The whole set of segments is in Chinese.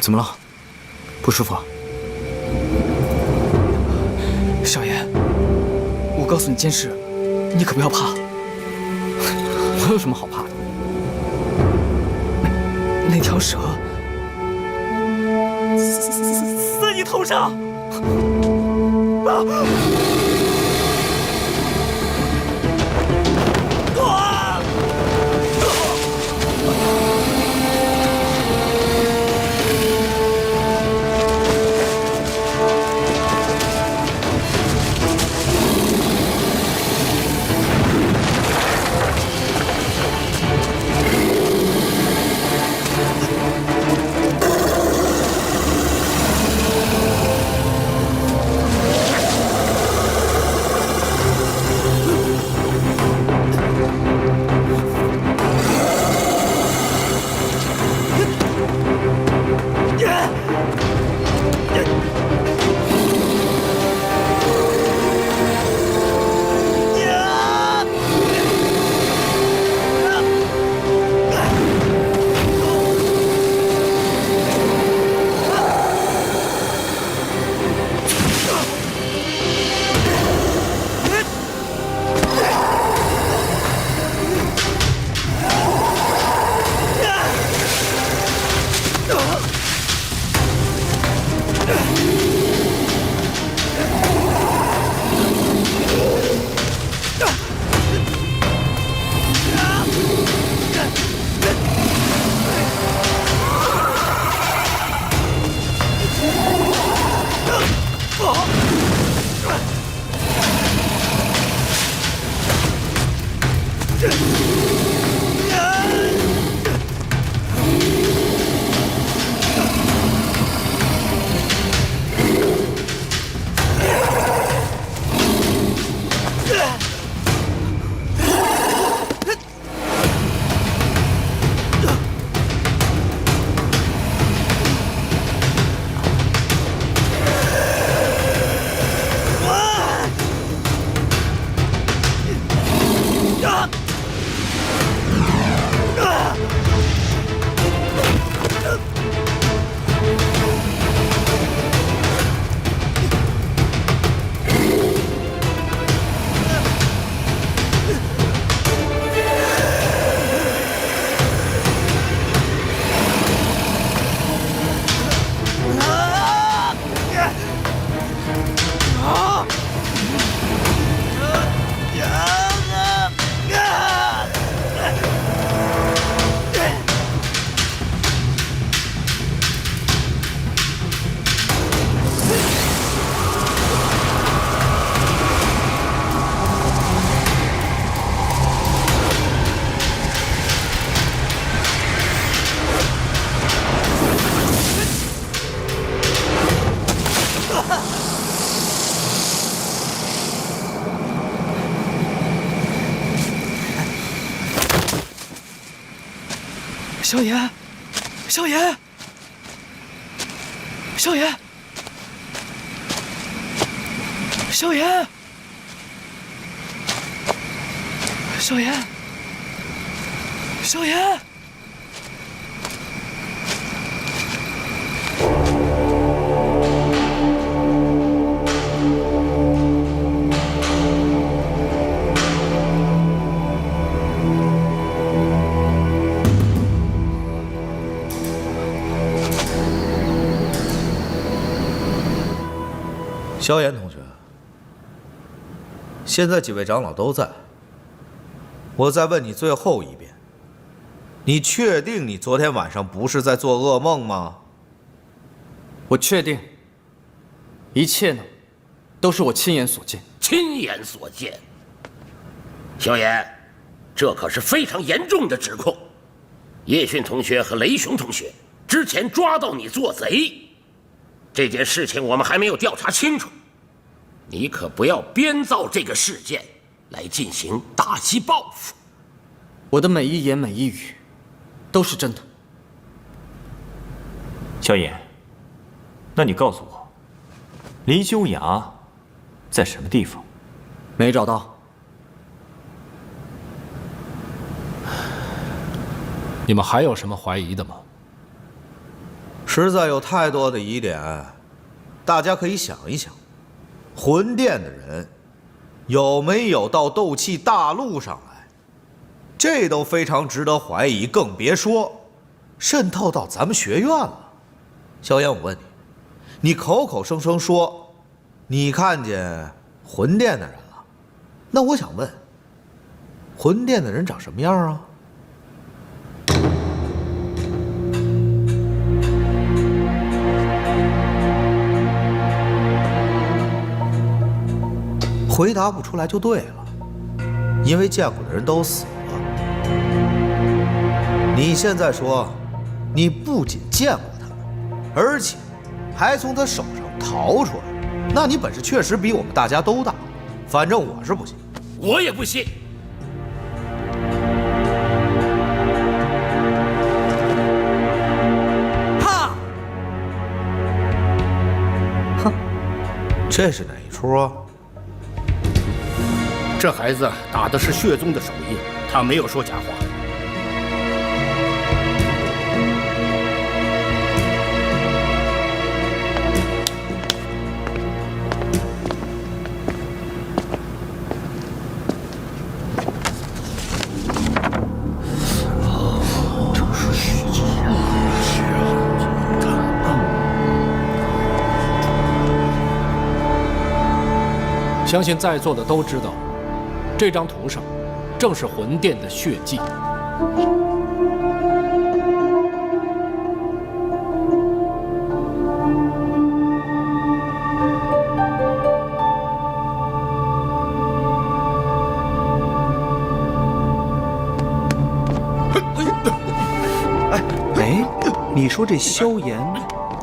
怎么了？不舒服啊？少爷，我告诉你件事，你可不要怕。我有什么好怕的？那条蛇在你头上！啊！ 少爷，少爷，少爷，少爷，少爷，少爷。 萧炎同学，现在几位长老都在，我再问你最后一遍，你确定你昨天晚上不是在做噩梦吗？我确定，一切呢，都是我亲眼所见。亲眼所见，萧炎，这可是非常严重的指控。叶迅同学和雷雄同学之前抓到你做贼。 这件事情我们还没有调查清楚，你可不要编造这个事件来进行打击报复。我的每一言每一语都是真的。萧炎，那你告诉我，离鸠崖在什么地方？没找到。你们还有什么怀疑的吗？实在有太多的疑点，大家可以想一想，魂殿的人有没有到斗气大陆上来？这都非常值得怀疑，更别说渗透到咱们学院了。萧炎，我问你，你口口声声说你看见魂殿的人了，那我想问，魂殿的人长什么样啊？回答不出来就对了，因为见过的人都死了。你现在说，你不仅见过他们，而且还从他手上逃出来，那你本事确实比我们大家都大。反正我是不信。我也不信。哈！哼，这是哪一出啊？这孩子打的是血宗的手印，他没有说假话。相信在座的都知道，这张图上正是魂殿的血迹。哎，你说这萧炎，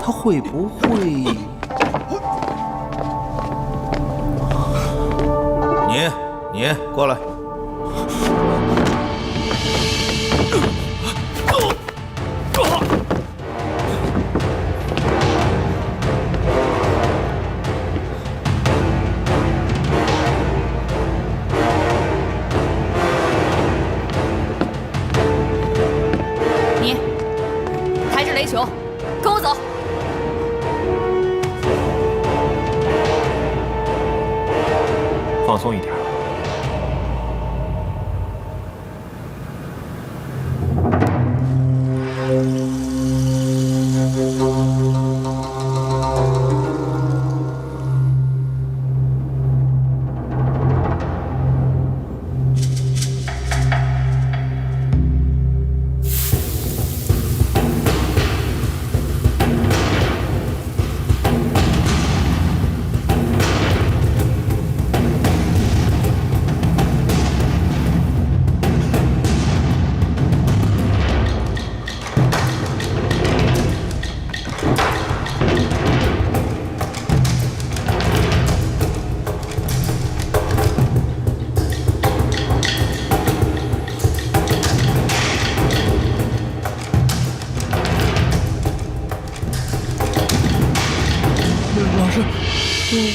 他会不会？你过来。你抬着雷球，跟我走。放松一点。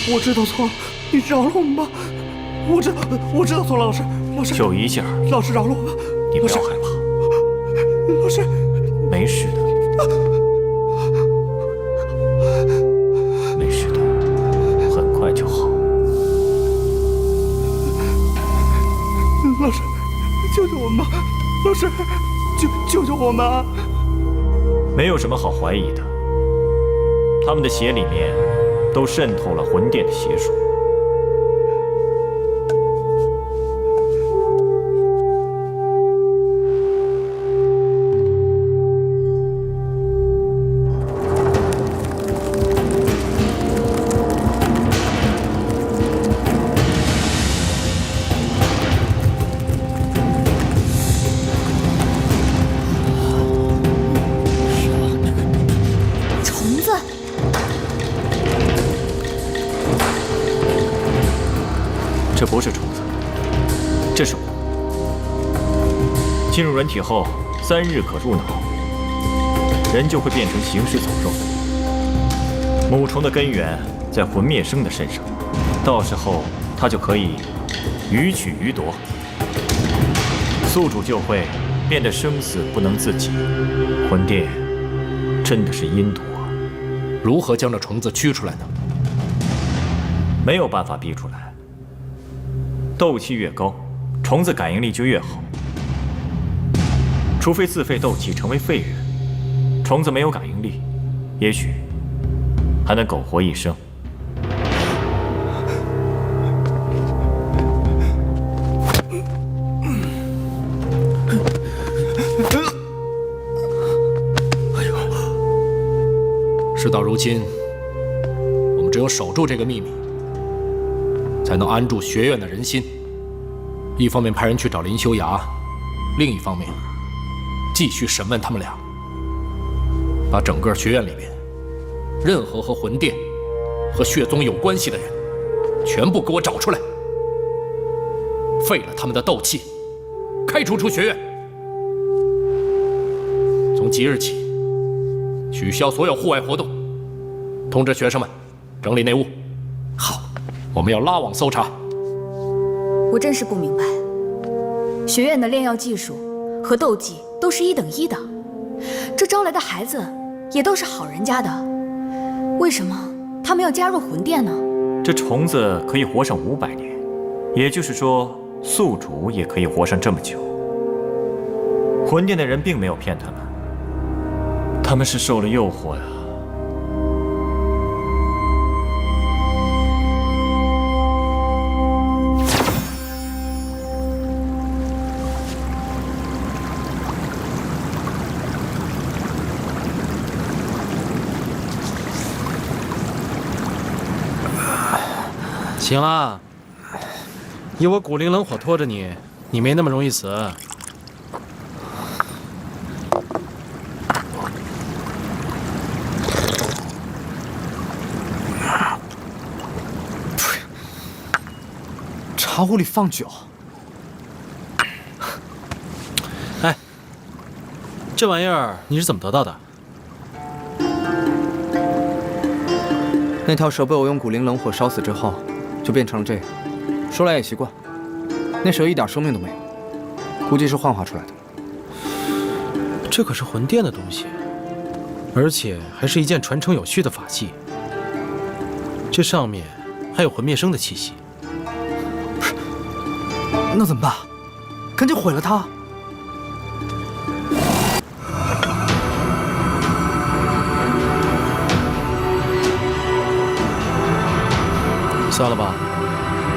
我知道错了，你饶了我们吧！我知道错了，老师，就一下，老师饶了我吧！你不要害怕，老师，没事的，没事的，很快就好。老师，救救我们吧！老师，救救我们啊！没有什么好怀疑的，他们的血里面都渗透了魂殿的邪术。虫子。这不是虫子，这是我。进入人体后，3日可入脑，人就会变成行尸走肉。母虫的根源在魂灭生的身上，到时候它就可以予取予夺，宿主就会变得生死不能自己，魂殿真的是阴毒啊！如何将这虫子驱出来呢？没有办法逼出来。斗气越高，虫子感应力就越好。除非自废斗气成为废人，虫子没有感应力，也许还能苟活一生。事到如今，我们只有守住这个秘密，才能安住学院的人心。一方面派人去找林修崖，另一方面继续审问他们俩，把整个学院里边任何和魂殿和血宗有关系的人，全部给我找出来，废了他们的斗气，开除出学院。从即日起，取消所有户外活动，通知学生们整理内务。好，我们要拉网搜查。我真是不明白，学院的炼药技术和斗技都是1等1的，这招来的孩子也都是好人家的，为什么他们要加入魂殿呢？这虫子可以活上500年，也就是说，宿主也可以活上这么久。魂殿的人并没有骗他们，他们是受了诱惑呀。行了，有我古灵冷火拖着你，你没那么容易死。茶壶里放酒。哎，这玩意儿你是怎么得到的？那条蛇被我用古灵冷火烧死之后，就变成了这样。说来也奇怪，那蛇一点生命都没有，估计是幻化出来的。这可是魂殿的东西，而且还是一件传承有序的法器。这上面还有魂灭生的气息。那怎么办？赶紧毁了它！算了吧，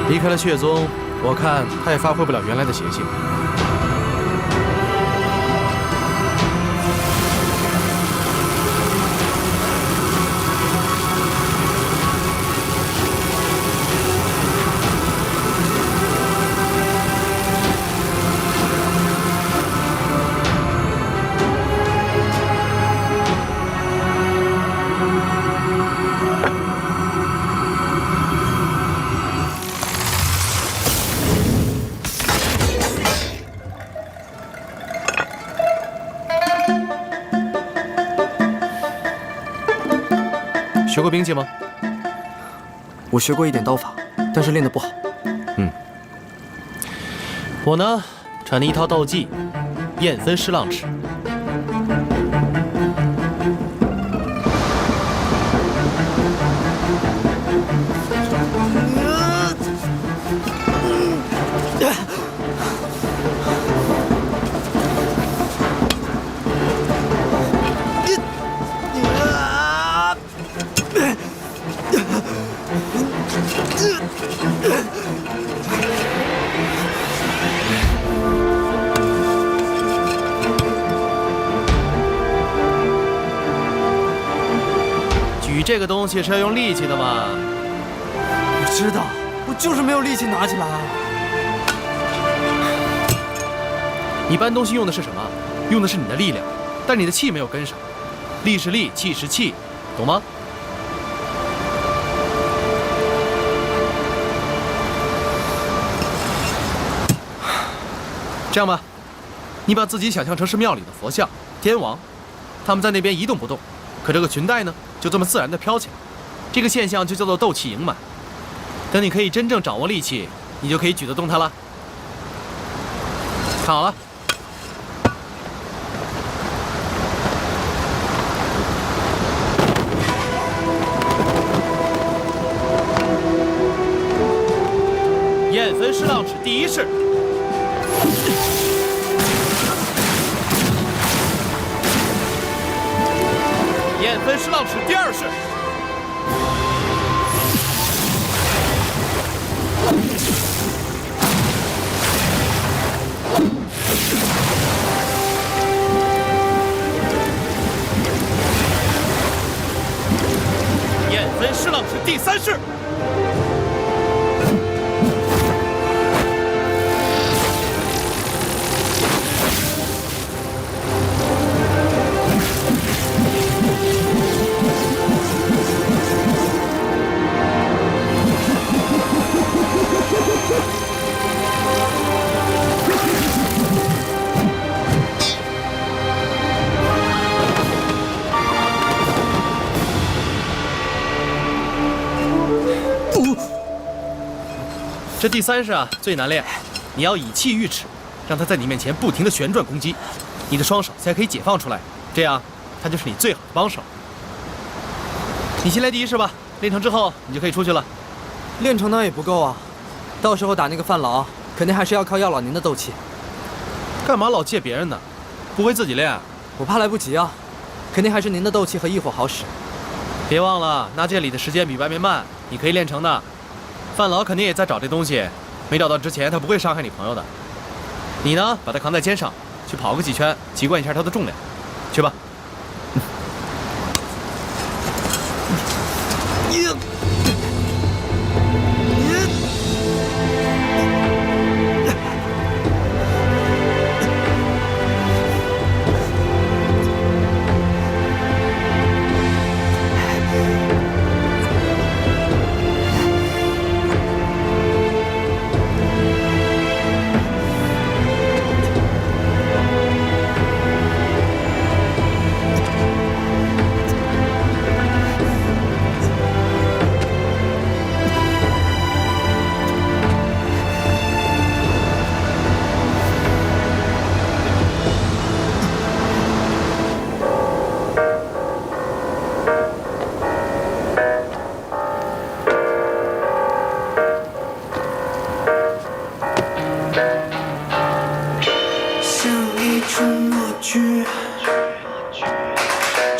离开了血宗，我看他也发挥不了原来的邪性。学过兵器吗？我学过一点刀法，但是练得不好。我呢，传你一套斗技——燕森狮浪尺。举这个东西是要用力气的嘛？我知道，我就是没有力气拿起来。你搬东西用的是什么？用的是你的力量，但你的气没有跟上。力是力，气是气，懂吗？这样吧，你把自己想象成是庙里的佛像、天王，他们在那边一动不动，可这个裙带呢，就这么自然地飘起来。这个现象就叫做斗气盈满。等你可以真正掌握力气，你就可以举得动它了。看好了。分狮浪尺第1式。燕分狮浪尺第2式。燕分狮浪尺第3式。这第3式啊最难练，你要以气御齿，让它在你面前不停地旋转攻击，你的双手才可以解放出来，这样它就是你最好的帮手。你先来第1式吧，练成之后你就可以出去了。练成那也不够啊，到时候打那个范老，肯定还是要靠药老您的斗气。干嘛老借别人的？不会自己练？我怕来不及啊，肯定还是您的斗气和异火好使。别忘了，那界里的时间比外面慢，你可以练成的。范老肯定也在找这东西，没找到之前他不会伤害你朋友的。你呢，把他扛在肩上，去跑个几圈，习惯一下他的重量。去吧。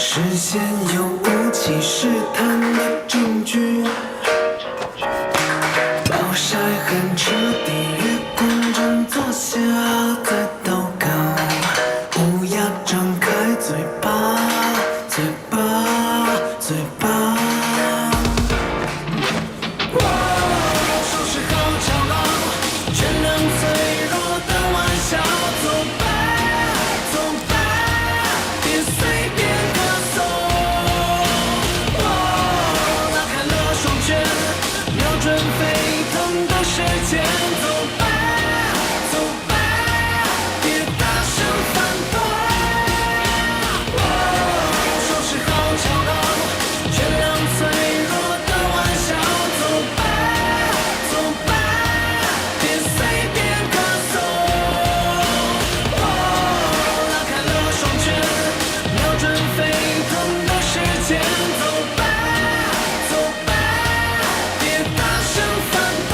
视线有武器试探的证据，暴晒很彻底，月光正坐下在祷告，乌鸦张开嘴巴，嘴巴，嘴巴。收拾好长廊，全能脆弱的玩笑，走吧，走吧，别随便歌颂。拉开了双拳，瞄准沸腾的时间，走吧，走吧，别大声反驳。收拾好长廊，全能脆弱的玩笑，走吧，走吧，别随便歌颂。拉开了双拳，瞄准沸腾的时间，走吧，走吧，别大声反驳。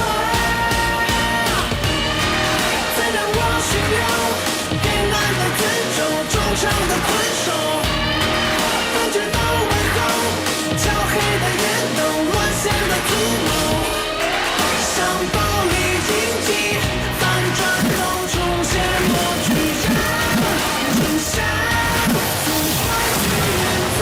再让我寻留黑暗的自重，忠诚的困守，感觉到背后焦黑的眼洞，沦陷的图谋，像暴力印记，反转后重现过去，让真相从怀里远在。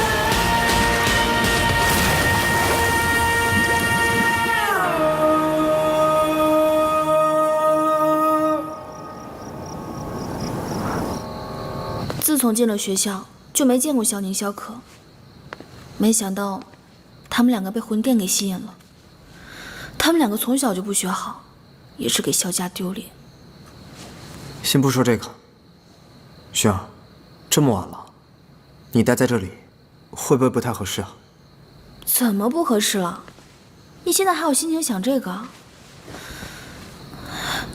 自从进了学校，就没见过萧宁、萧可。没想到，他们两个被魂殿给吸引了。他们两个从小就不学好，也是给萧家丢脸。先不说这个，轩儿，这么晚了，你待在这里，会不会不太合适啊？怎么不合适了？你现在还有心情想这个？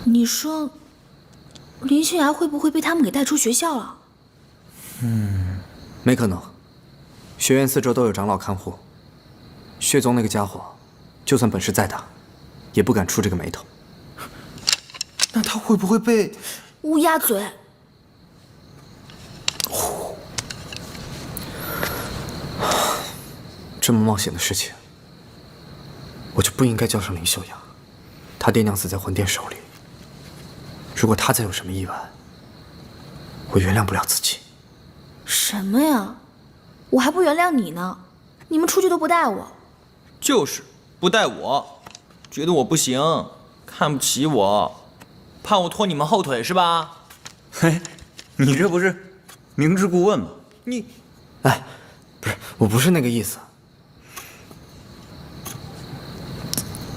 你说，林秋芽会不会被他们给带出学校了？没可能，学院四周都有长老看护，血宗那个家伙，就算本事再大，也不敢出这个眉头。那他会不会被……乌鸦嘴！这么冒险的事情，我就不应该交上林秀雅。他爹娘死在魂殿手里，如果他再有什么意外，我原谅不了自己。什么呀？我还不原谅你呢！你们出去都不带我。就是不带我，觉得我不行，看不起我，怕我拖你们后腿是吧？嘿，你这不是明知故问吗？你，哎，不是，我不是那个意思。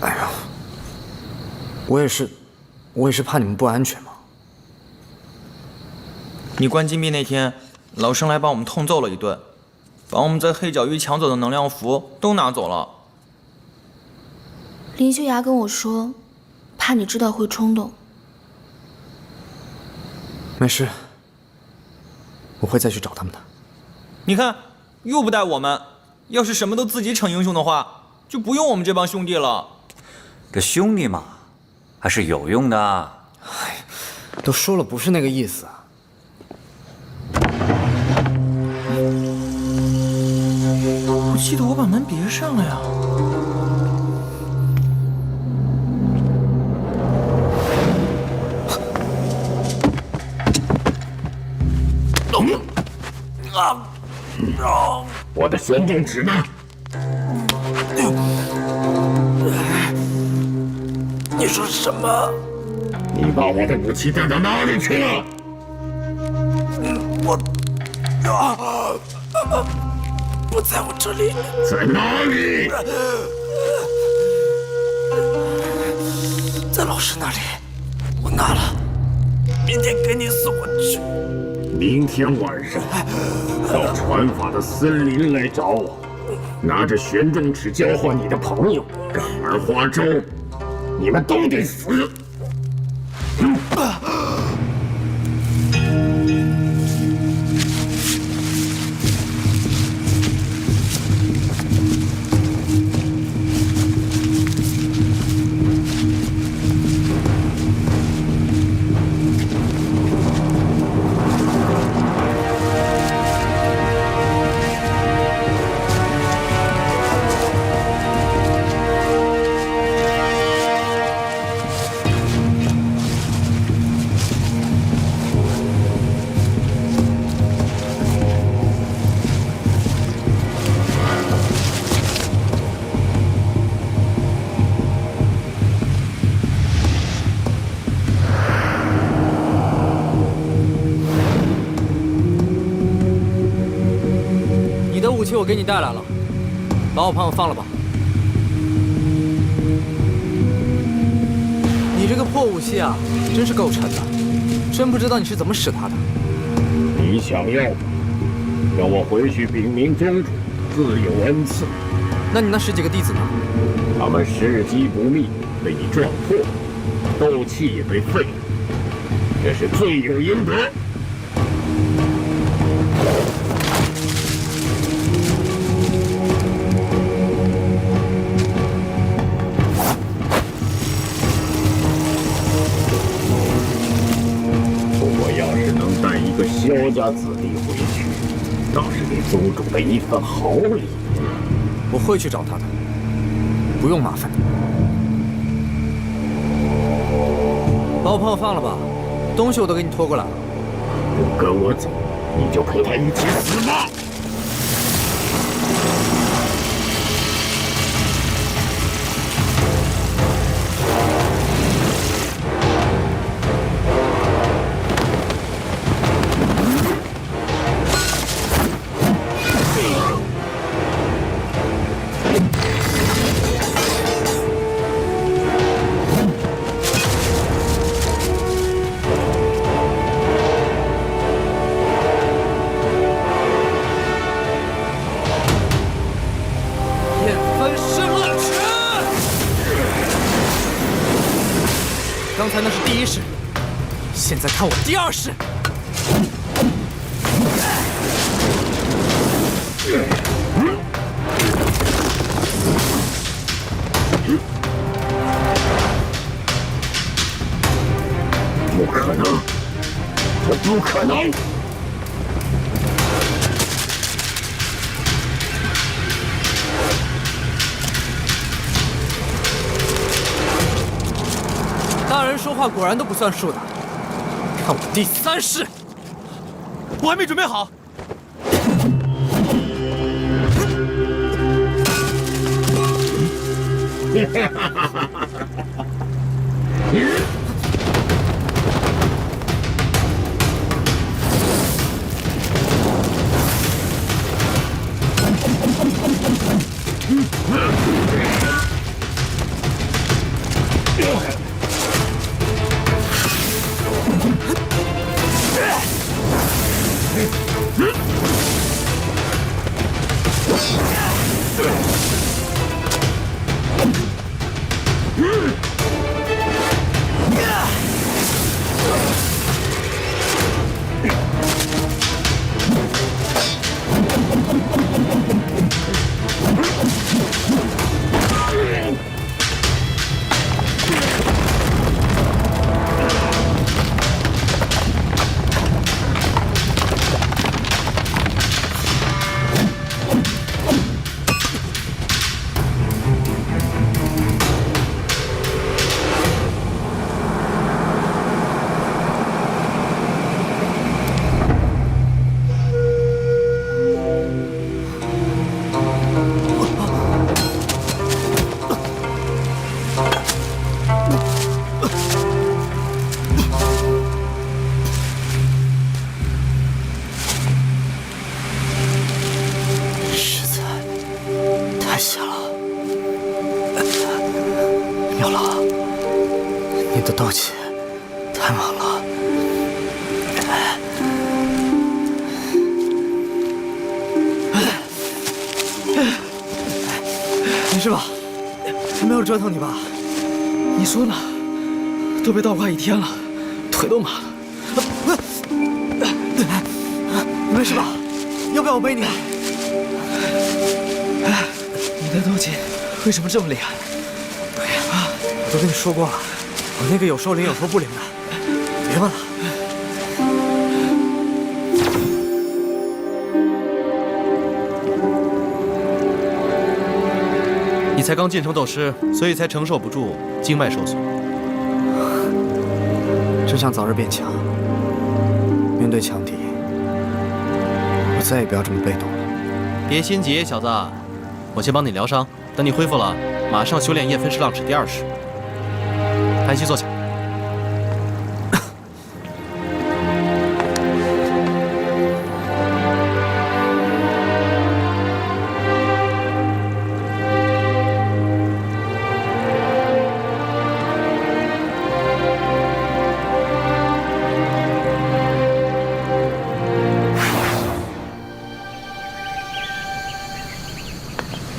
哎呀，我也是怕你们不安全嘛。你关禁闭那天，老生来把我们痛揍了一顿，把我们在黑角域抢走的能量符都拿走了。林秀雅跟我说，怕你知道会冲动。没事，我会再去找他们的。你看，又不带我们，要是什么都自己逞英雄的话，就不用我们这帮兄弟了。这兄弟嘛，还是有用的。哎，都说了不是那个意思。我记得我把门别上了呀。我的玄正纸呢？你说什么？你把我的武器带到哪里去了？不在我这里。在哪里？在老师那里，我拿了，明天给你送过去。明天晚上到传法的森林来找我，拿着玄正尺交换你的朋友干儿花粥，你们都得死！武器我给你带来了，把我朋友放了吧。你这个破武器啊，真是够沉的，真不知道你是怎么使它的。你想要吗？让我回去禀明宗主，自有恩赐。那你那10几个弟子呢？他们事机不密，被你撞破，斗气也被废了，这是罪有应得。萧家子弟回去，倒是给宗主的一份好礼。我会去找他的，不用麻烦你。把我朋友放了吧，东西我都给你拖过来了。不跟我走，你就陪他一起死吧！刚才那是第一式，现在看我第2式。不可能，这不可能！大人说话果然都不算数的。看我第3式，我还没准备好。没事吧？没有折腾你吧？你说呢？都被倒挂1天了，腿都麻了。你没事吧？要不要我背你？你的斗技为什么这么厉害？我都跟你说过了，我那个有时候灵，有时候不灵的，别问了。你才刚进城斗师，所以才承受不住经脉受损。真想早日变强。面对强敌，我再也不要这么被动了。别心急，小子，我先帮你疗伤，等你恢复了，马上修炼叶分十浪尺第2式。安息坐下。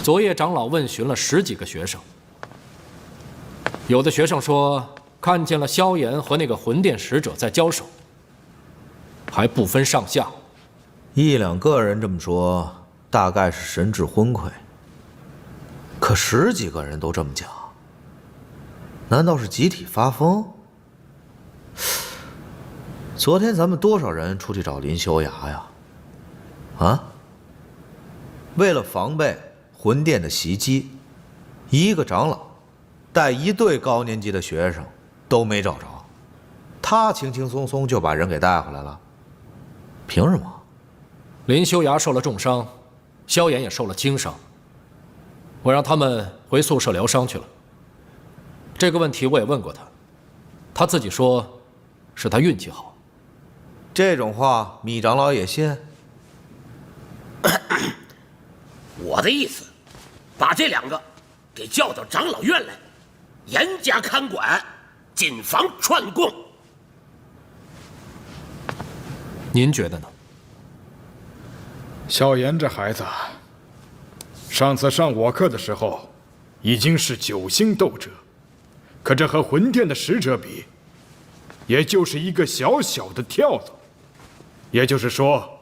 昨夜长老问询了10几个学生，有的学生说看见了萧炎和那个魂殿使者在交手，还不分上下。1、2个人这么说，大概是神志昏聩。可10几个人都这么讲，难道是集体发疯？昨天咱们多少人出去找林修崖呀？啊？为了防备魂殿的袭击，一个长老带1队高年级的学生都没找着，他轻轻松松就把人给带回来了，凭什么？林修崖受了重伤，萧炎也受了轻伤，我让他们回宿舍疗伤去了。这个问题我也问过他，他自己说是他运气好。这种话米长老也信？我的意思，把这2个给叫到长老院来，严加看管，谨防串供。您觉得呢？萧炎这孩子，上次上我课的时候，已经是9星斗者，可这和魂殿的使者比，也就是一个小小的跳蚤。也就是说，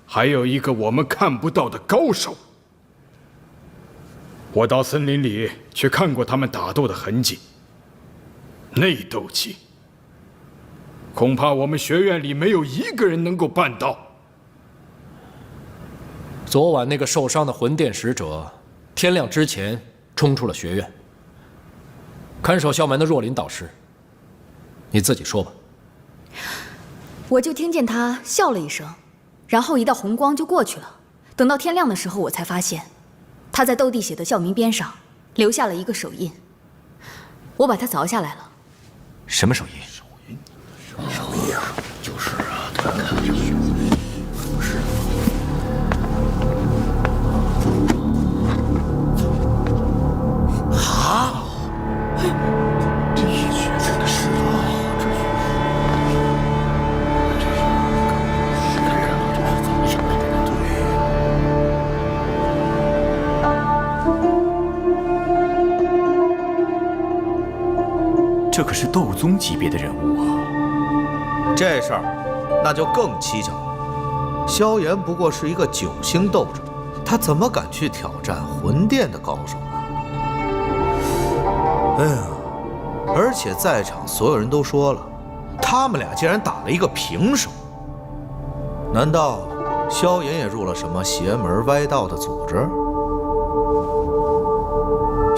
还有一个我们看不到的高手。我到森林里去看过他们打斗的痕迹，那斗气恐怕我们学院里没有一个人能够办到。昨晚那个受伤的魂殿使者，天亮之前冲出了学院。看守校门的若琳导师，你自己说吧。我就听见他笑了一声，然后一道红光就过去了。等到天亮的时候，我才发现，他在斗帝写的校名边上留下了一个手印。我把它凿下来了。什么手印？手印啊，就是啊，看看这不是。啊！这一绝这个是啊，这是看着这是怎么想的？对，这可是斗宗级别的人物啊！这事儿那就更蹊跷了。萧炎不过是一个9星斗者，他怎么敢去挑战魂殿的高手呢？哎呀，而且在场所有人都说了，他们俩竟然打了一个平手。难道萧炎也入了什么邪门歪道的组织？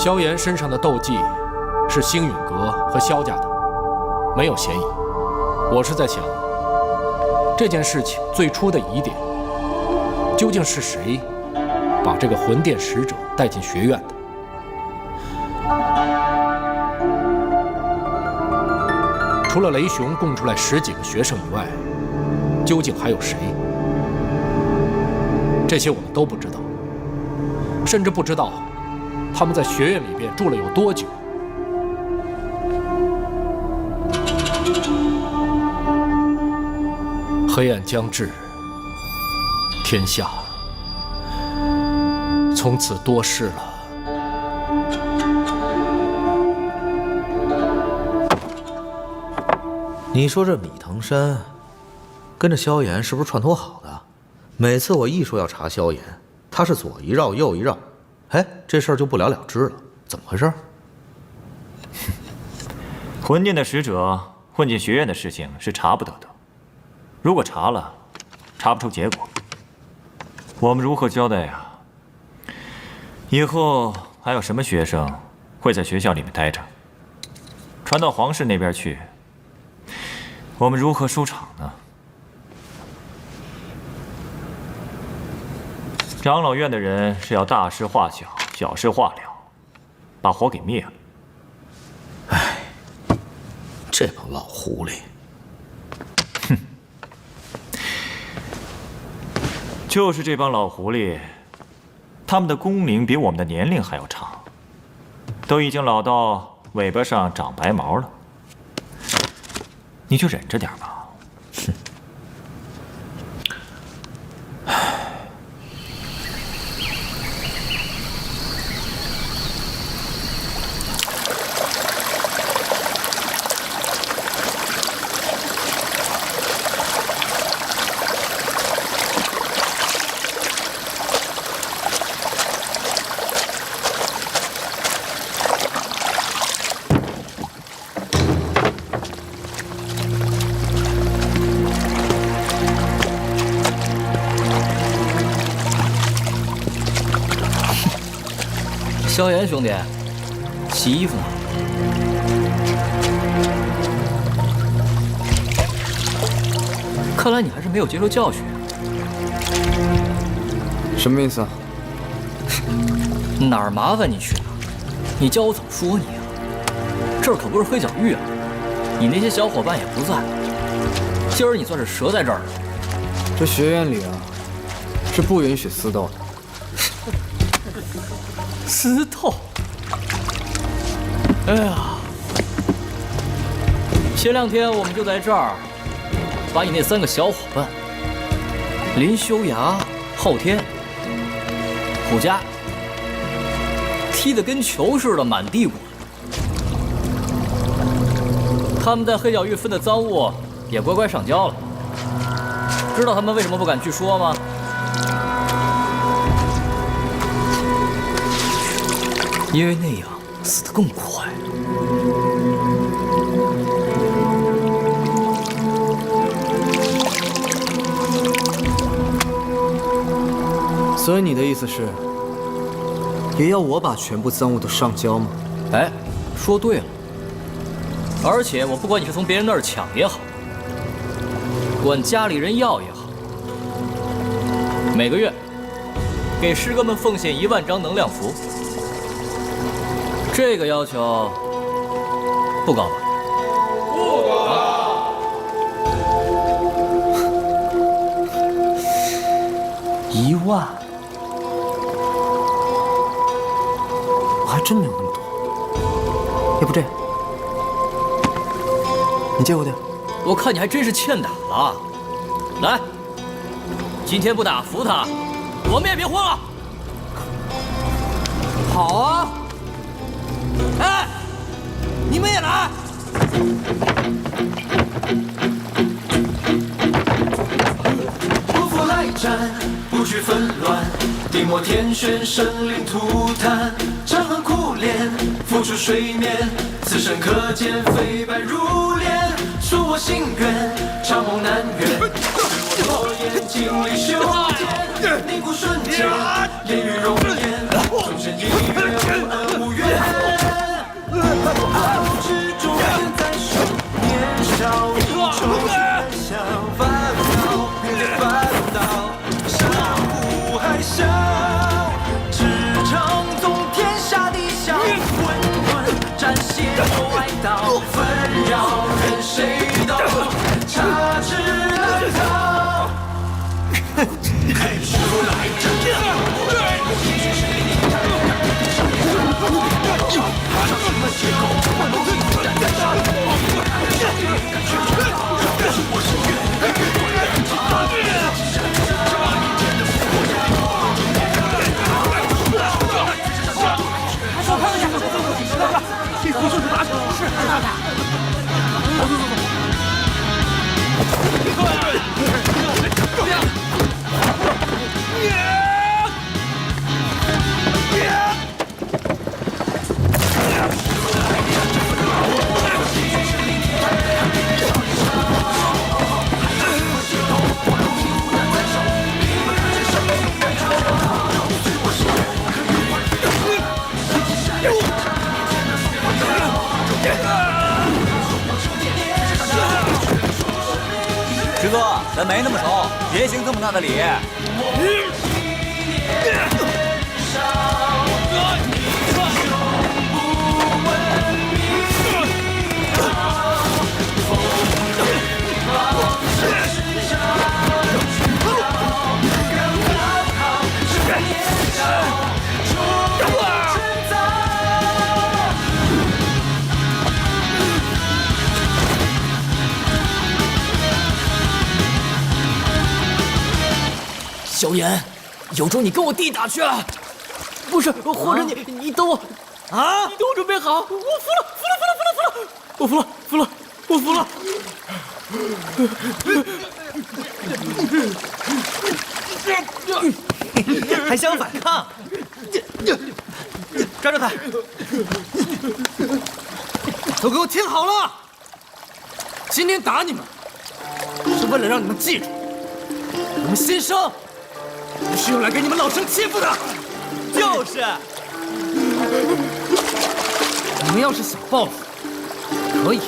萧炎身上的斗技是星陨阁和萧家的，没有嫌疑。我是在想，这件事情最初的疑点，究竟是谁把这个魂殿使者带进学院的？除了雷雄供出来10几个学生以外，究竟还有谁？这些我们都不知道，甚至不知道他们在学院里边住了有多久。黑暗将至，天下从此多事了。你说这米藤山跟着萧炎是不是串通好的？每次我一说要查萧炎，他是左一绕右一绕，哎，这事儿就不了了之了，怎么回事？魂殿的使者混进学院的事情是查不得的。如果查了，查不出结果，我们如何交代呀？以后还有什么学生会在学校里面待着？传到皇室那边去，我们如何收场呢？长老院的人是要大事化小，小事化了，把火给灭了。唉，这帮老狐狸。就是这帮老狐狸，他们的工龄比我们的年龄还要长，都已经老到尾巴上长白毛了。你就忍着点吧。哼。萧炎兄弟，洗衣服呢？看来你还是没有接受教训。什么意思啊？哪儿麻烦你去哪儿，你叫我怎么说你啊？这儿可不是黑角域啊，你那些小伙伴也不在，今儿你算是折在这儿了。这学院里啊，是不允许私斗的。私斗？哎呀，前2天我们就在这儿，把你那3个小伙伴林修崖、昊天、虎家踢得跟球似的满地滚。他们在黑角域分的赃物也乖乖上交了。知道他们为什么不敢去说吗？因为那样死得更快。所以你的意思是，也要我把全部赃物都上交吗？哎，说对了。而且我不管你是从别人那儿抢也好，管家里人要也好，每个月给师哥们奉献1万张能量符。这个要求不高吧？不高。1万，我还真没有那么多。要不这样，你借我点。我看你还真是欠打了。来，今天不打服他，我们也别混了。好啊！哎，你们也来！不负来战，不惧纷乱，地抹天旋，生灵涂炭，长恨苦恋，浮出水面，此生可见，飞白如莲，恕我心愿，长梦难圆，是我诺言，经历修炼，凝固瞬间，烟雨容颜，终身一别，无恩无怨，好执着现在手，年少一愁却想烦恼，别烦恼，山呼海啸，驰骋纵天下地小，混沌斩血外道，纷扰任谁刀，插翅难逃。开始来师哥，咱没那么熟，别行这么大的礼。萧炎，有种你跟我弟打去！不是，或者你等我啊！你等我准备好，我服了！我服了！还想反抗？抓住他！都给我听好了！今天打你们，是为了让你们记住，我们新生不是用来给你们老生欺负的。就是。你们要是想报复，可以。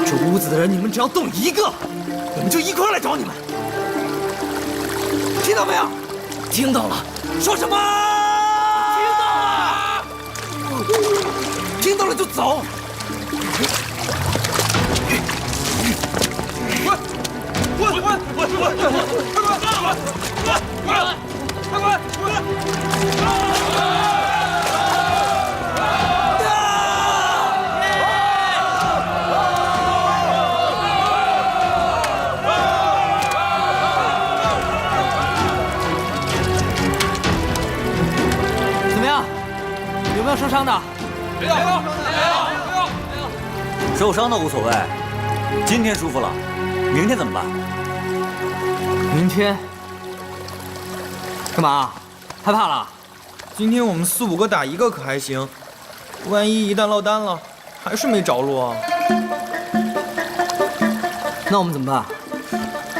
这屋子的人，你们只要动一个，我们就一块来找你们。听到没有？听到了。说什么？听到了就走。怎么样？有没有受伤的？没有。受伤的无所谓，今天舒服了，明天怎么办？明天干嘛？害怕了？今天我们4、5个打1个可还行，万一旦落单了，还是没着落啊。那我们怎么办？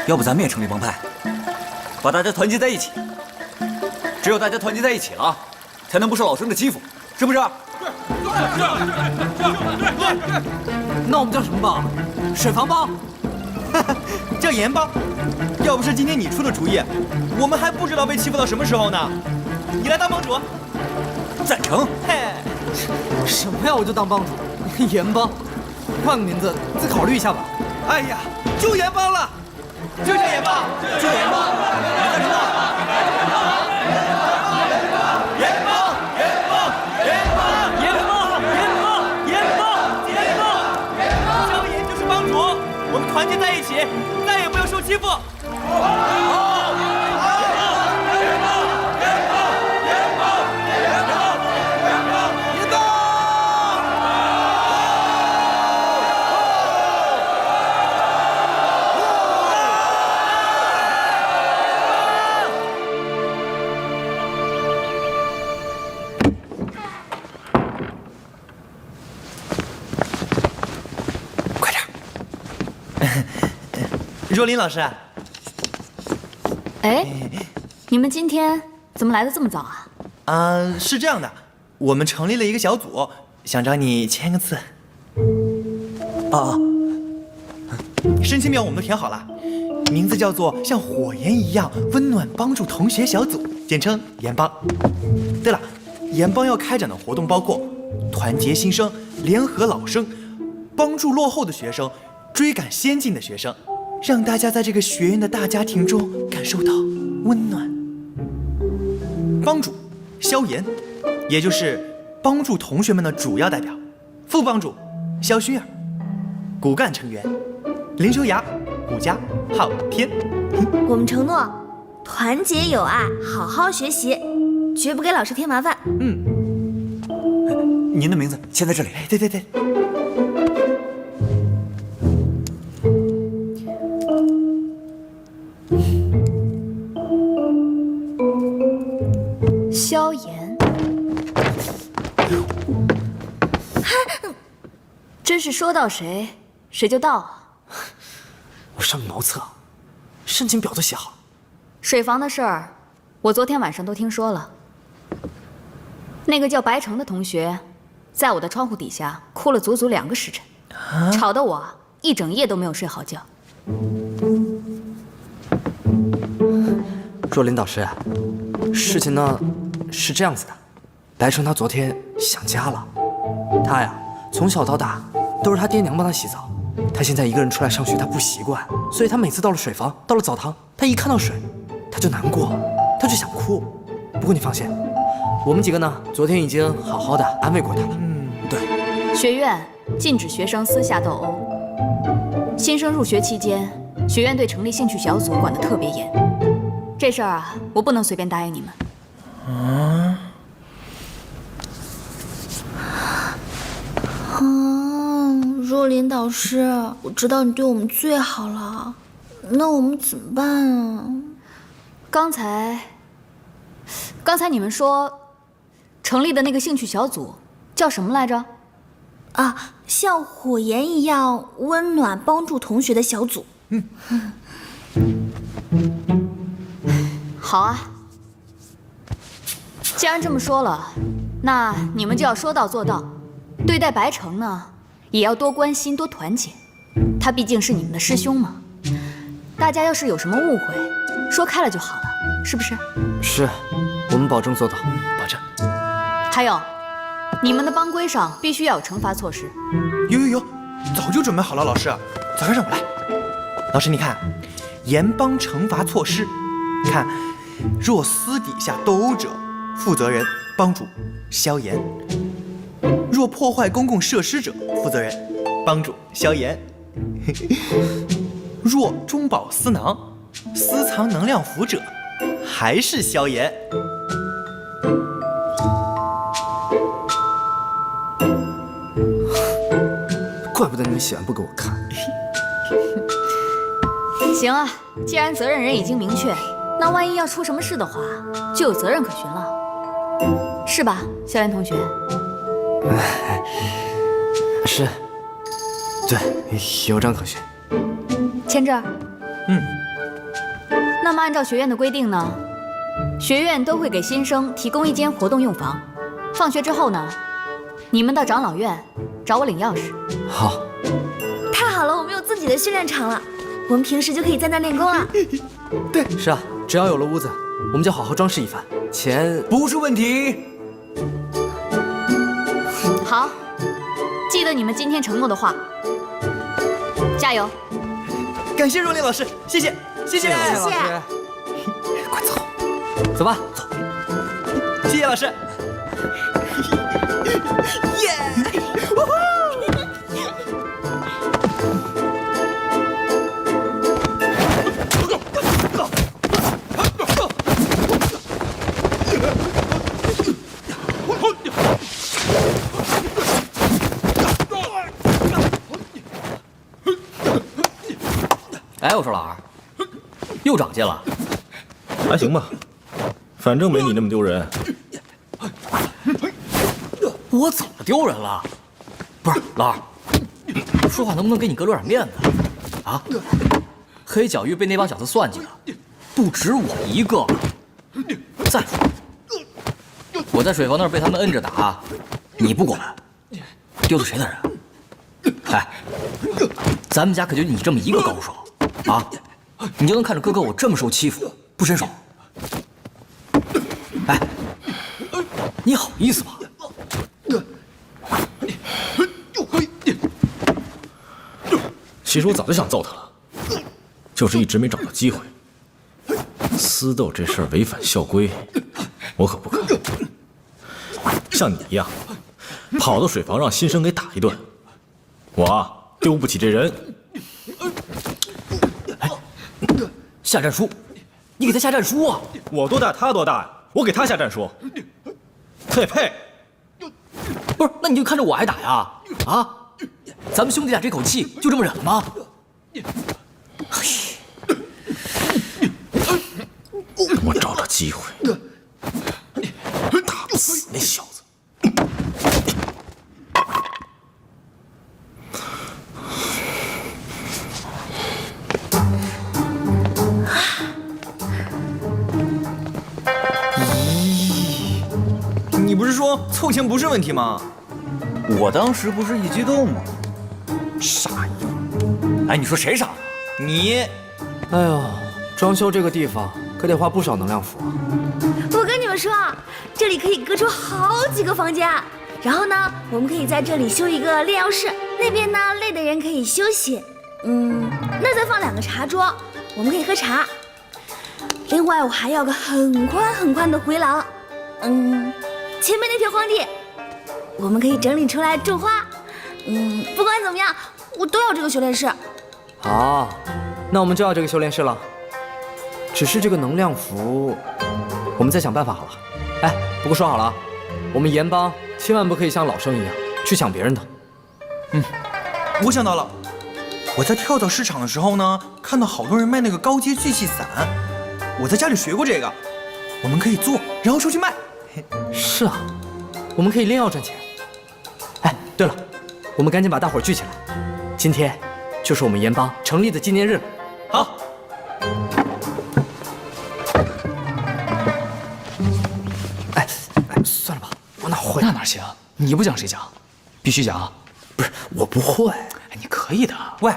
要不咱们也成立帮派，把大家团结在一起，只有大家团结在一起了，才能不受老生的欺负，是不是？那我们叫什么帮？水房帮？叫盐帮。要不是今天你出的主意，我们还不知道被欺负到什么时候呢。你来当帮主。赞成。嘿，什么呀？我就当帮主。盐帮，换个名字再考虑一下吧。哎呀，就盐帮了，就叫盐帮，就盐帮。我们团结在一起，再也不要受欺负。若琳老师，哎，你们今天怎么来的这么早啊？是这样的，我们成立了一个小组，想找你签个字。申请表我们都填好了，名字叫做像火焰一样温暖帮助同学小组，简称盐帮。对了，盐帮要开展的活动包括团结新生、联合老生、帮助落后的学生、追赶先进的学生。让大家在这个学院的大家庭中感受到温暖。帮主萧炎，也就是帮助同学们的主要代表；副帮主萧薰儿，骨干成员林修崖、顾佳、昊天。我们承诺团结友爱，好好学习，绝不给老师添麻烦。您的名字签在这里。对。萧炎，真是说到谁谁就到啊！我上毛测，申请表都写好。水房的事儿，我昨天晚上都听说了。那个叫白城的同学，在我的窗户底下哭了足足2个时辰，吵得我一整夜都没有睡好觉。若琳导师，事情呢是这样子的，白城他昨天想家了。他呀从小到大都是他爹娘帮他洗澡，他现在一个人出来上学，他不习惯，所以他每次到了水房，到了澡堂，他一看到水，他就难过，他就想哭。不过你放心，我们几个呢昨天已经好好的安慰过他了。对，学院禁止学生私下斗殴。新生入学期间，学院对成立兴趣小组管得特别严。这事儿啊，我不能随便答应你们。若琳导师，我知道你对我们最好了，那我们怎么办啊？刚才你们说成立的那个兴趣小组叫什么来着？啊，像火焰一样温暖帮助同学的小组。好啊，既然这么说了，那你们就要说到做到。对待白城呢，也要多关心多团结，他毕竟是你们的师兄嘛。大家要是有什么误会，说开了就好了，是不是？是，我们保证做到，保证。还有，你们的帮规上必须要有惩罚措施。有，早就准备好了，老师，早上让我来。老师，你看，严帮惩罚措施，看，若私底下斗殴者，负责人帮主萧炎；若破坏公共设施者，负责人帮主萧炎；若中饱私囊、私藏能量符者，还是萧炎。怪不得你们写完不给我看。行啊，既然责任人已经明确，那万一要出什么事的话，就有责任可循了，是吧，萧炎同学？是，对，有章可循。签这儿。那么按照学院的规定呢，学院都会给新生提供一间活动用房。放学之后呢，你们到长老院找我领钥匙。好。太好了，我们有自己的训练场了，我们平时就可以在那练功了。对，是啊，只要有了屋子，我们就好好装饰一番。钱不是问题。好，记得你们今天承诺的话，加油！感谢若琳老师，谢谢，谢谢，老师。快走，走吧，走。谢谢老师。耶！哎，我说老二，又长进了，还行吧，反正没你那么丢人。我怎么丢人了？不是老二，说话能不能给你哥留点面子啊？黑角域被那帮小子算计了，不止我一个。再说，我在水房那儿被他们摁着打，你不管，丢的谁的人？哎，咱们家可就你这么一个高手啊，你就能看着哥哥我这么受欺负不伸手？哎，你好意思吗？其实我早就想揍他了，就是一直没找到机会。私斗这事儿违反校规，我可不干。像你一样，跑到水房让新生给打一顿，我啊丢不起这人。哎，下战书，你给他下战书啊！我多大他多大呀？我给他下战书，他也配？不是，那你就看着我挨打呀？啊，咱们兄弟俩这口气就这么忍了吗？等我找到机会，打不死那小子。你不是说凑钱不是问题吗？我当时不是一激动吗？傻样！哎，你说谁傻？你。哎呦，装修这个地方可得花不少能量符啊。我跟你们说，这里可以隔出好几个房间，然后呢，我们可以在这里修一个炼药室，那边呢累的人可以休息。那再放2个茶桌，我们可以喝茶。另外，我还要个很宽很宽的回廊。前面那片荒地，我们可以整理出来种花。不管怎么样，我都要这个修炼室。好，那我们就要这个修炼室了。只是这个能量符，我们再想办法好了。哎，不过说好了，我们盐帮千万不可以像老生一样去抢别人的。我想到了，我在跳蚤市场的时候呢，看到好多人卖那个高阶聚气散，我在家里学过这个，我们可以做，然后出去卖。是啊，我们可以炼药赚钱。哎，对了，我们赶紧把大伙儿聚起来，今天就是我们盐帮成立的纪念日了。好。哎，算了吧，我哪会？那哪行？你不讲谁讲？必须讲。不是，我不会。哎，你可以的。喂，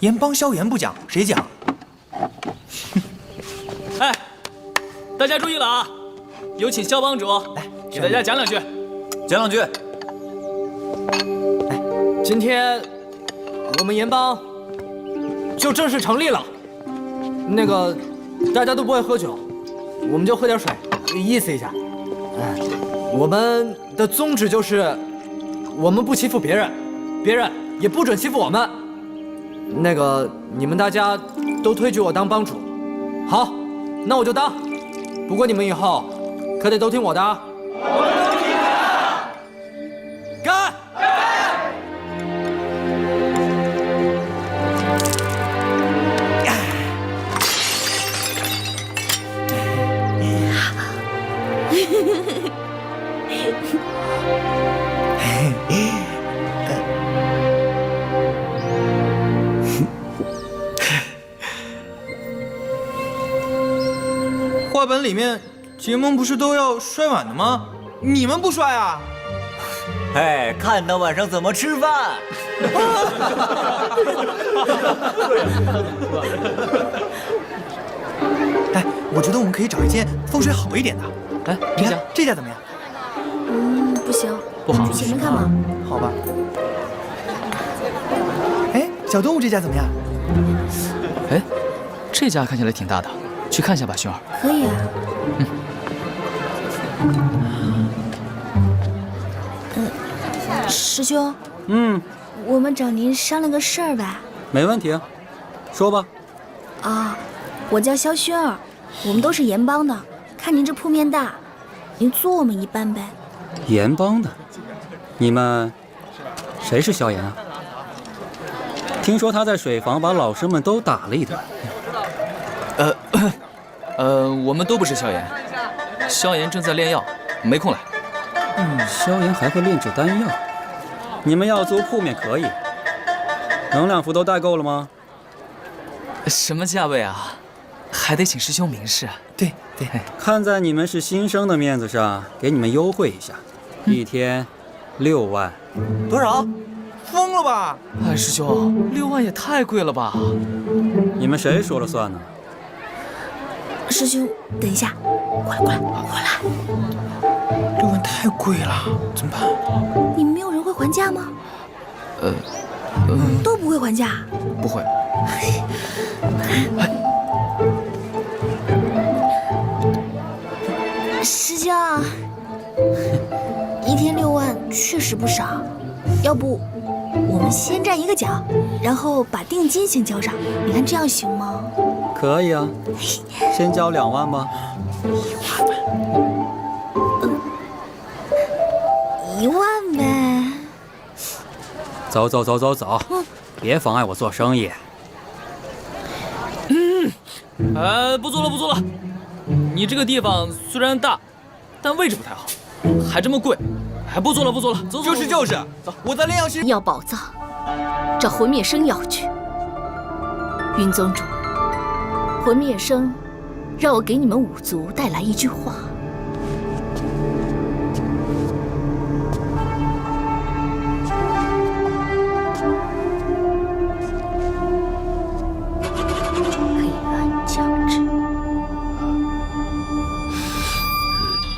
盐帮萧炎不讲，谁讲？哎，大家注意了啊！有请肖帮主来给大家讲2句。讲2句。哎，今天我们盐帮就正式成立了。那个大家都不会喝酒，我们就喝点水，意思一下。哎，我们的宗旨就是，我们不欺负别人，别人也不准欺负我们。那个你们大家都推举我当帮主，好，那我就当。不过你们以后可得都听我的啊！我们都听你的。干！画本里面结盟不是都要摔碗的吗？你们不摔啊？哎，看到晚上怎么吃饭。哎，我觉得我们可以找一间风水好一点的。哎，你看这家怎么样？不行，不好，去前面看吧。好吧。哎，小动物这家怎么样？哎，这家看起来挺大的，去看一下吧，薰儿。可以啊。师兄。我们找您商量个事儿吧。没问题，说吧。啊，我叫肖薰儿，我们都是盐帮的。看您这铺面大，您租我们一半呗。盐帮的，你们谁是萧炎啊？听说他在水房把老生们都打了一顿。我们都不是萧炎，萧炎正在炼药，没空来。萧炎还会炼制丹药？你们要租铺面可以，能量符都带够了吗？什么价位啊？还得请师兄明示。对，看在你们是新生的面子上，给你们优惠一下，一天6万。多少？疯了吧？哎，师兄，6万也太贵了吧？你们谁说了算呢？师兄，等一下，过来。6万太贵了，怎么办？你们没有人会还价吗？都不会还价？不会。师兄，一天6万确实不少，要不我们先站一个脚，然后把定金先交上，你看这样行吗？可以啊，先交2万吧。1万呗。走，别妨碍我做生意。不做了。你这个地方虽然大，但位置不太好，还这么贵，还不做了，走。就是，走，我在炼药师要宝藏，找魂灭生要去。云宗主，魂灭生让我给你们5族带来一句话。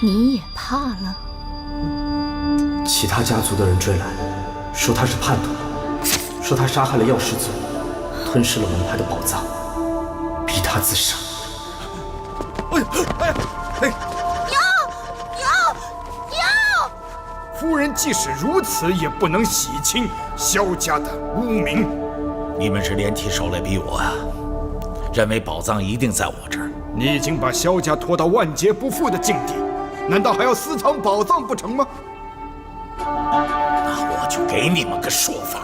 你也怕了？其他家族的人追来，说他是叛徒，说他杀害了药师族，吞噬了门派的宝藏，逼他自杀。娘！夫人即使如此，也不能洗清萧家的污名。你们是连体手来逼我啊！认为宝藏一定在我这儿。你已经把萧家拖到万劫不复的境地，难道还要私藏宝藏不成吗？那我就给你们个说法。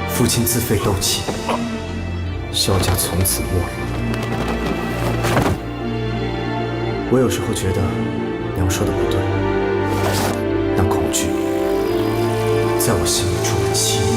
父亲自废斗气，萧家从此没落。我有时候觉得娘说的不对，那恐惧在我心里住了7年。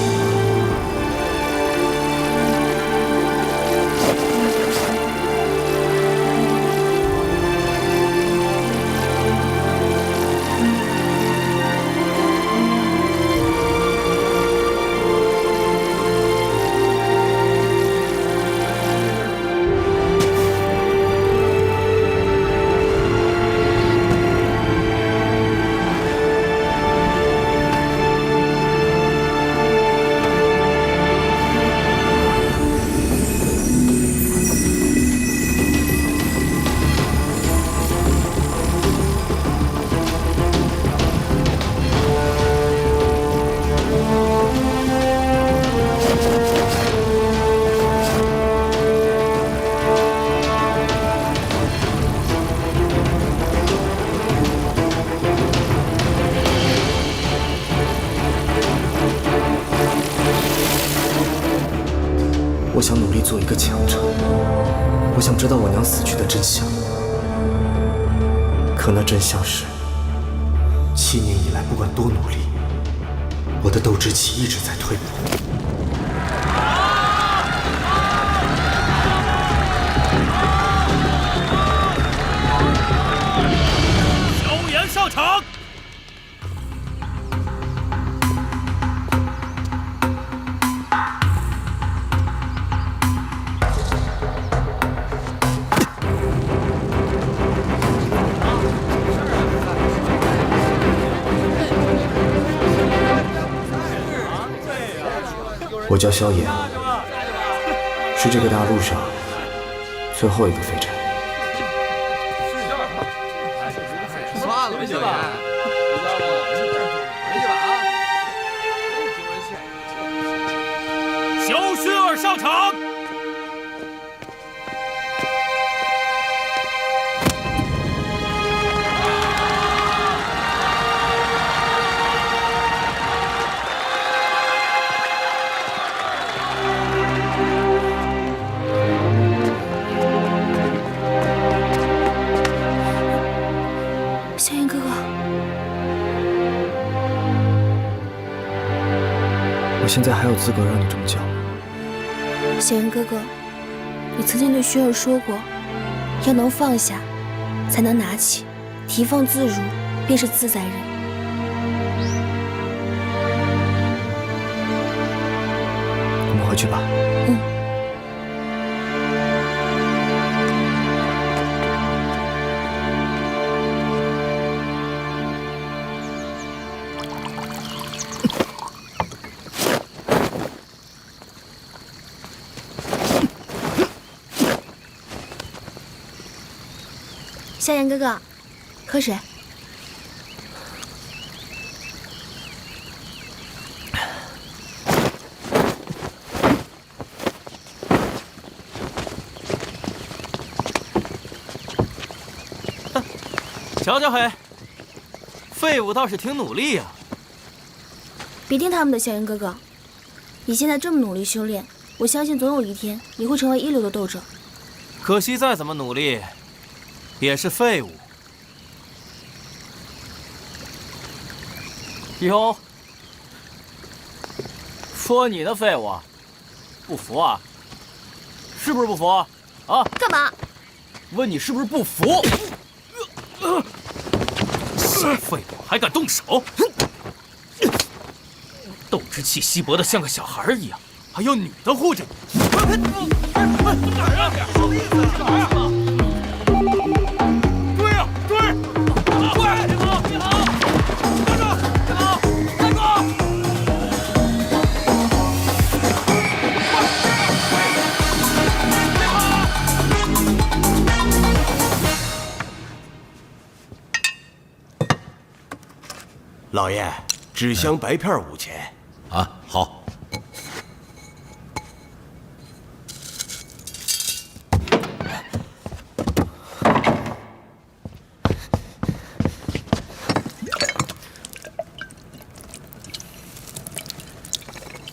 力做一个强者。我想知道我娘死去的真相。可那真相是，7年以来，不管多努力，我的斗之气一直在退步。萧炎上场。我叫萧炎，是这个大陆上最后一个废柴。算了，回去吧。萧薰儿上场。萧炎哥哥，我现在还有资格让你这么叫吗？萧炎哥哥，你曾经对薰儿说过，要能放下，才能拿起，提放自如，便是自在人。我们回去吧。萧炎哥哥，喝水。瞧瞧嘿，废物倒是挺努力呀。别听他们的，萧炎哥哥，你现在这么努力修炼，我相信总有一天你会成为一流的斗者。可惜再怎么努力，也是废物。哟，说你呢，废物，不服啊？是不是不服？啊？干嘛？问你是不是不服？小废物还敢动手！斗之气稀薄的像个小孩一样，还有女的护着你。哪儿啊？什么意思？哪儿啊？追啊！追！追！别跑！别跑！站住！别跑！站住！老爷，纸箱白片5钱。啊，好。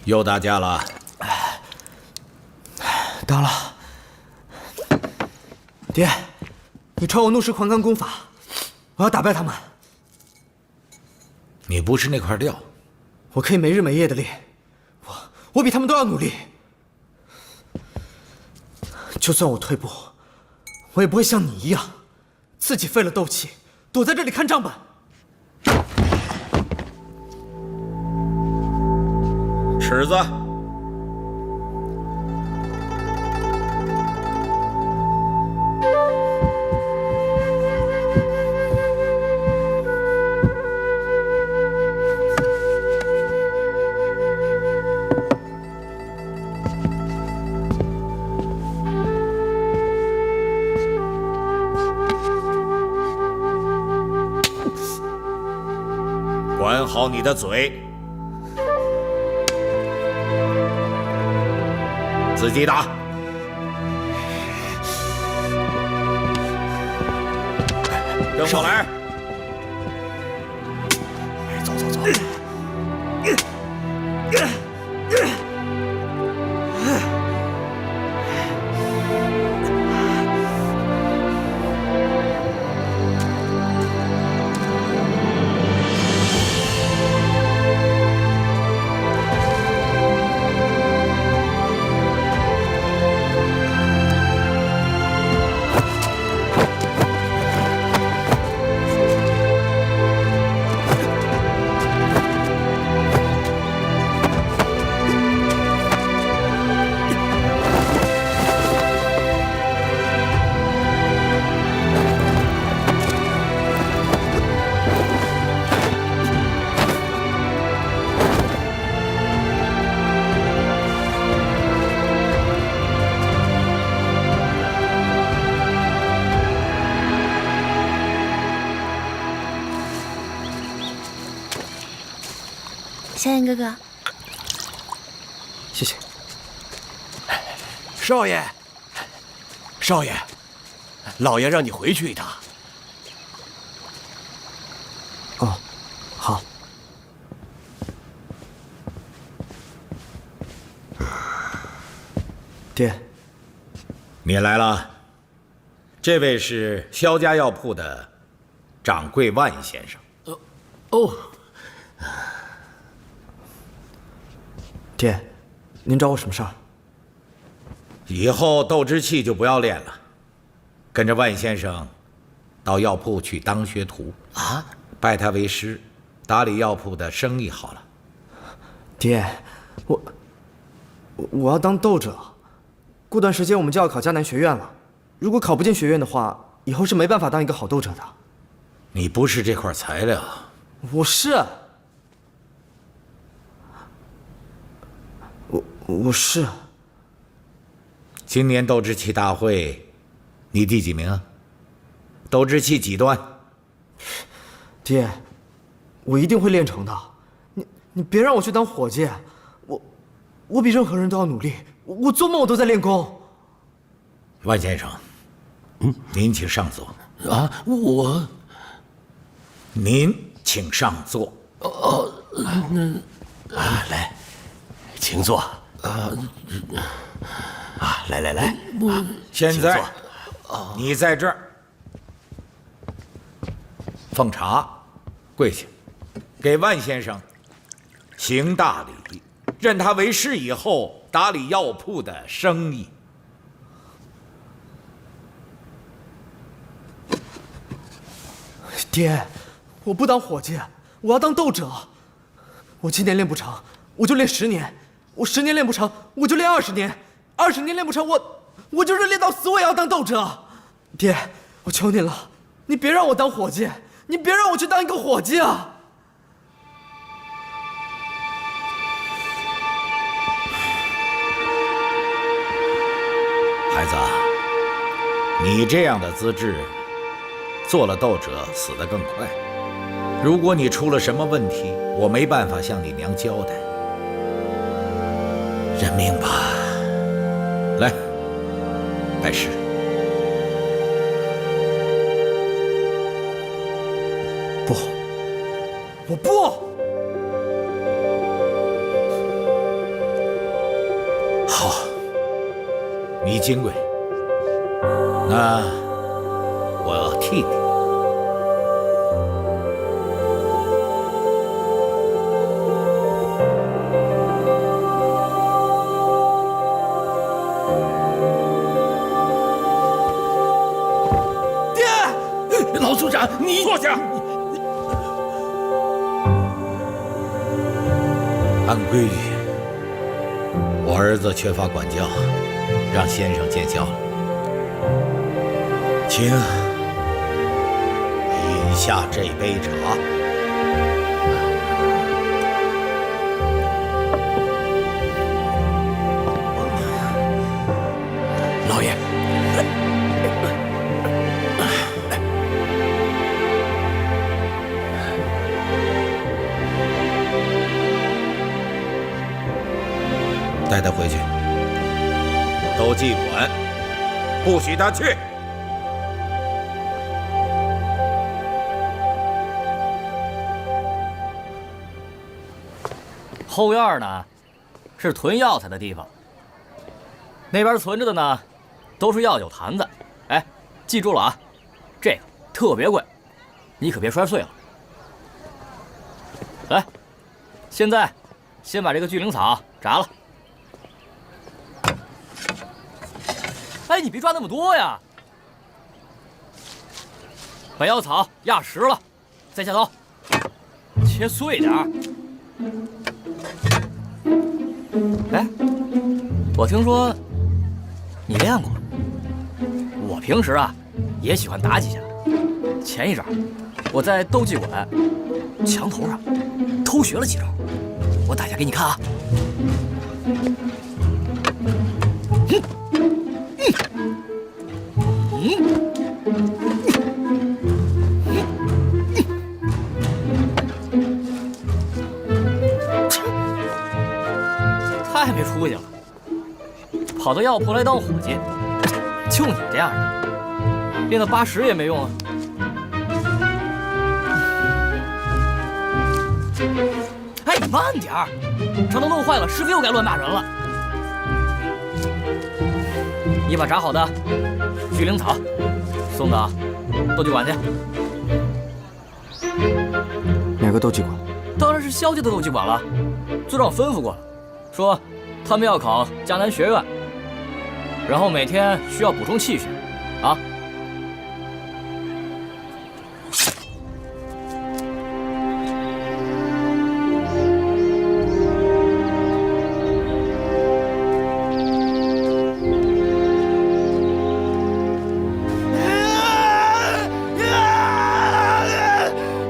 又打架了？打了。爹，你传我怒石狂罡功法，我要打败他们。你不是那块料，我可以没日没夜的练，我比他们都要努力。就算我退步，我也不会像你一样，自己废了斗气，躲在这里看账本。尺子。管好你的嘴，自己打。跟我来。走走走。萧炎哥哥。谢谢。少爷，少爷，老爷让你回去一趟。哦，好。爹，你来了。这位是萧家药铺的掌柜万先生。哦，爹，您找我什么事儿？以后斗之气就不要练了，跟着万先生到药铺去当学徒啊，拜他为师，打理药铺的生意好了。爹，我要当斗者，过段时间我们就要考迦南学院了。如果考不进学院的话，以后是没办法当一个好斗者的。你不是这块材料。我是。我是。今年斗之气大会，你第几名啊？斗之气几段？爹，我一定会练成的。你别让我去当伙计，我比任何人都要努力。我做梦我都在练功。万先生，您请上座。啊，您请上座。来，请坐。来，现在你在这儿奉茶，跪下，给万先生行大礼，认他为师以后打理药铺的生意。爹，我不当伙计，我要当斗者。我今年练不成，我就练10年；我10年练不成，我就练20年；20年练不成，我就是练到死，我也要当斗者。爹，我求您了，你别让我当伙计，你别让我去当一个伙计啊！孩子，你这样的资质，做了斗者死得更快。如果你出了什么问题，我没办法向你娘交代。认命吧。来，拜师。不，我不。好，你金贵，那我要替你。老组长，你坐下。按规矩，我儿子缺乏管教，让先生见笑了。请饮下这杯茶。老爷。带他回去，斗技馆不许他去。后院呢，是囤药材的地方。那边存着的呢，都是药酒坛子。哎，记住了啊，这个特别贵，你可别摔碎了。来，现在先把这个巨灵草炸了。哎，你别抓那么多呀！把药草压实了，再下刀，切碎点儿。哎，我听说你练过，我平时啊也喜欢打几下。前一阵我在斗技馆墙头上偷学了几招，我打下给你看啊。不行了，跑到药铺来当伙计。就你这样的，练到80也没用啊！哎，你慢点儿，这都弄坏了，师傅又该乱骂人了。你把炸好的去灵草送到斗技馆去。哪个斗技馆？当然是萧家的斗技馆了。族长吩咐过了，说他们要考江南学院，然后每天需要补充气血，啊。